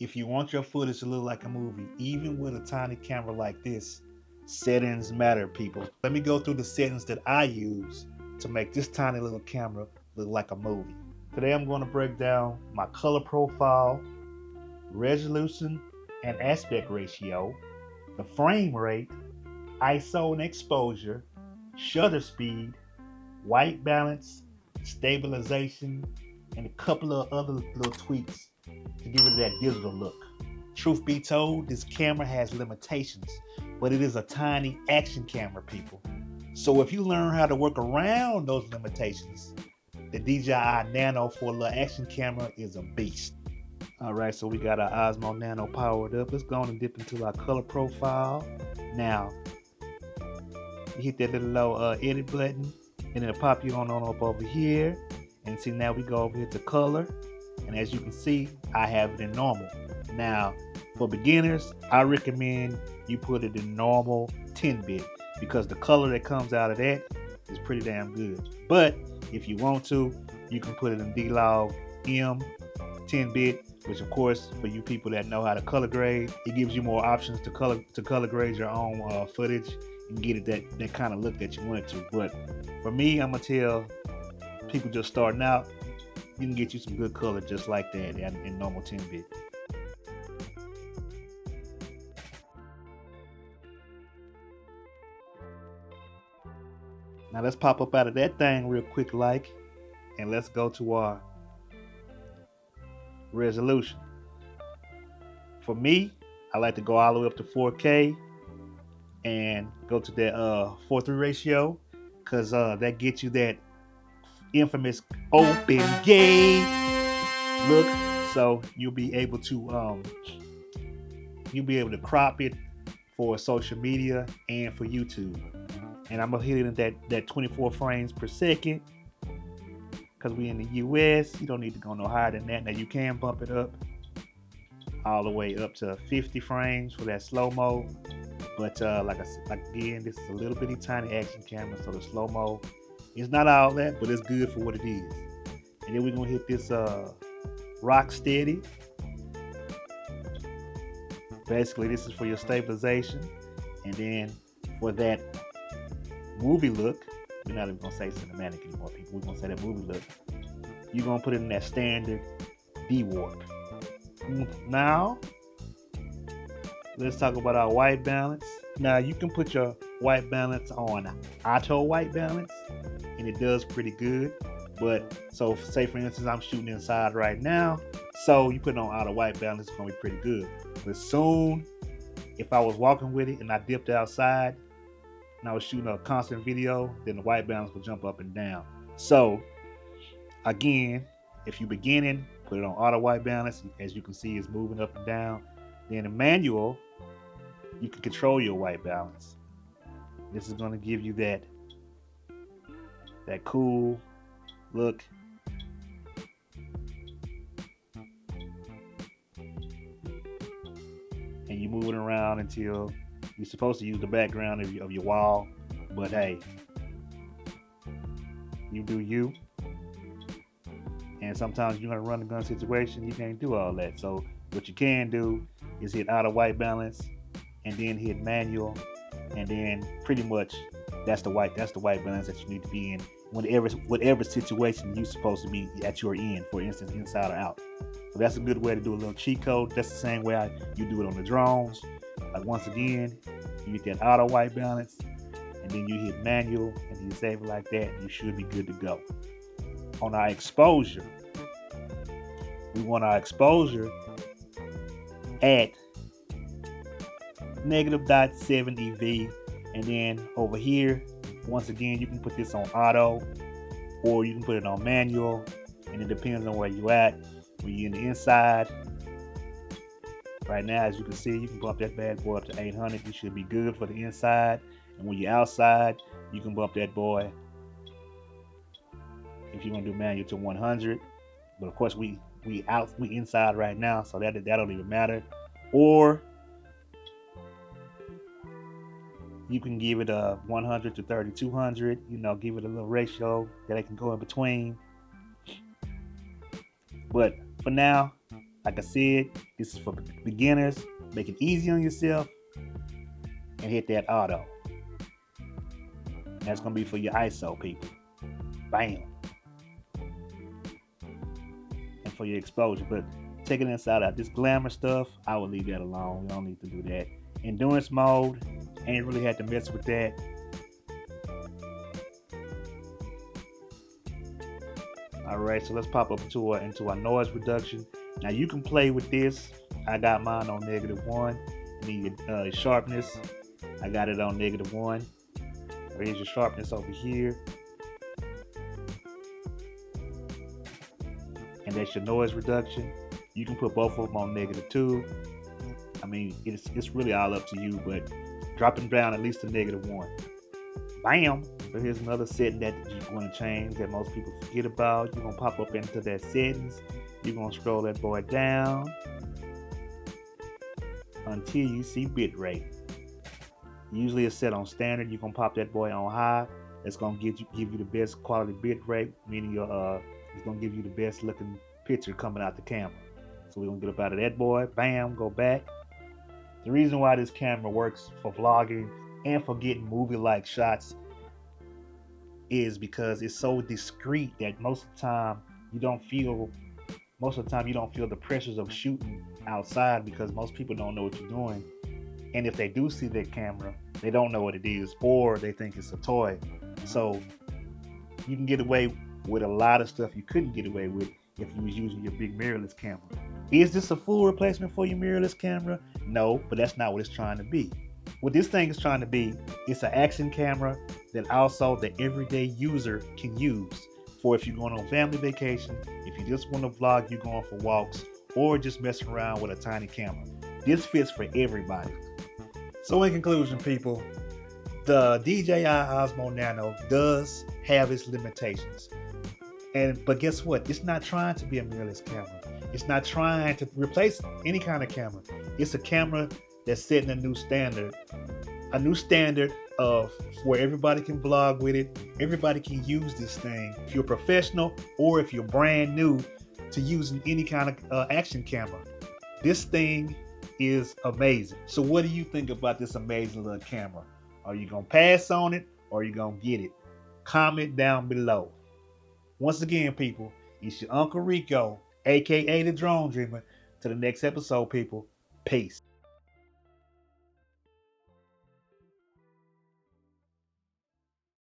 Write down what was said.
If you want your footage to look like a movie, even with a tiny camera like this, settings matter, people. Let me go through the settings that I use to make this tiny little camera look like a movie. Today I'm going to break down my color profile, resolution and aspect ratio, the frame rate, ISO and exposure, shutter speed, white balance, stabilization, and a couple of other little tweaks to give it that digital look. Truth be told, this camera has limitations, but it is a tiny action camera, people. So if you learn how to work around those limitations, the DJI Nano for a little action camera is a beast. All right, so we got our Osmo Nano powered up. Let's go on and dip into our color profile. Now, you hit that little low edit button, and it'll pop you on up over here. And see, now we go over here to color. And as you can see, I have it in normal. Now, for beginners, I recommend you put it in normal 10-bit because the color that comes out of that is pretty damn good. But if you want to, you can put it in D-Log M 10-bit, which of course, for you people that know how to color grade, it gives you more options to color grade your own footage and get it that kind of look that you want it to. But for me, I'm gonna tell people just starting out, you can get you some good color just like that in normal 10-bit. Now let's pop up out of that thing real quick like, and let's go to our resolution. For me, I like to go all the way up to 4K and go to that 4:3 ratio because that gets you that infamous open gate look. So you'll be able to crop it for social media and for YouTube. And I'm gonna hit it at that 24 frames per second because we in the US. You don't need to go no higher than that. Now you can bump it up all the way up to 50 frames for that slow mo. But like again, this is a little bitty tiny action camera, so the slow mo is not all that, but it's good for what it is. And then we're gonna hit this RockSteady. Basically, this is for your stabilization, and then for that movie look, we're not even gonna say cinematic anymore, people. We're gonna say that movie look. You're gonna put it in that standard D warp. Now, let's talk about our white balance. Now, you can put your white balance on auto white balance, and it does pretty good. But so, say for instance, I'm shooting inside right now, so you put it on auto white balance, it's gonna be pretty good. But soon, if I was walking with it and I dipped outside and I was shooting a constant video, then the white balance will jump up and down. So again, if you're beginning, put it on auto white balance. As you can see, it's moving up and down. Then in manual, you can control your white balance. This is going to give you that cool look. And you move it around until you're supposed to use the background of your wall. But hey, you do you. And sometimes you're going to run a gun situation, you can't do all that. So what you can do is hit auto white balance and then hit manual, and then pretty much that's the white balance that you need to be in whatever situation you're supposed to be at your end, for instance, inside or out. So that's a good way to do a little cheat code. That's the same way you do it on the drones. Like once again, you get that auto white balance, and then you hit manual, and you save it like that, and you should be good to go. On our exposure, we want our exposure at -.7 EV, and then over here, once again, you can put this on auto, or you can put it on manual, and it depends on where you at. When you're in the inside, right now, as you can see, you can bump that bad boy up to 800. You should be good for the inside. And when you're outside, you can bump that boy, if you want to do manual, to 100. But of course, we inside right now, so that don't even matter. Or you can give it a 100 to 3200. Give it a little ratio that it can go in between. But for now, Like I said, this is for beginners. Make it easy on yourself and hit that auto. And that's gonna be for your ISO people. Bam. And for your exposure. But taking inside out this glamour stuff, I would leave that alone. We don't need to do that. Endurance mode, ain't really had to mess with that. All right, so let's pop up into our noise reduction. Now you can play with this. I got mine on -1. Need your sharpness. I got it on -1. Raise your sharpness over here, and that's your noise reduction. You can put both of them on -2. I mean, it's really all up to you, but dropping down at least to -1. Bam! So here's another setting that you're going to change that most people forget about. You're going to pop up into that settings. You're going to scroll that boy down until you see bitrate. Usually it's set on standard. You're going to pop that boy on high. It's going to give you the best quality bitrate, meaning it's going to give you the best looking picture coming out the camera. So we're going to get up out of that boy. Bam, go back. The reason why this camera works for vlogging and for getting movie-like shots is because it's so discreet that most of the time you don't feel the pressures of shooting outside, because most people don't know what you're doing. And if they do see that camera, they don't know what it is, or they think it's a toy. So you can get away with a lot of stuff you couldn't get away with if you was using your big mirrorless camera. Is this a full replacement for your mirrorless camera? No, but that's not what it's trying to be. What this thing is trying to be, it's an action camera that also the everyday user can use for if you're going on family vacation, if you just want to vlog, you're going for walks, or just messing around with a tiny camera. This fits for everybody. So in conclusion, people, the DJI Osmo Nano does have its limitations. But guess what? It's not trying to be a mirrorless camera. It's not trying to replace any kind of camera. It's a camera that's setting a new standard of where everybody can vlog with it. Everybody can use this thing. If you're a professional or if you're brand new to using any kind of action camera, this thing is amazing. So what do you think about this amazing little camera? Are you gonna pass on it or are you gonna get it? Comment down below. Once again, people, it's your Uncle Rico, aka the Drone Dreamer. To the next episode, people. Peace.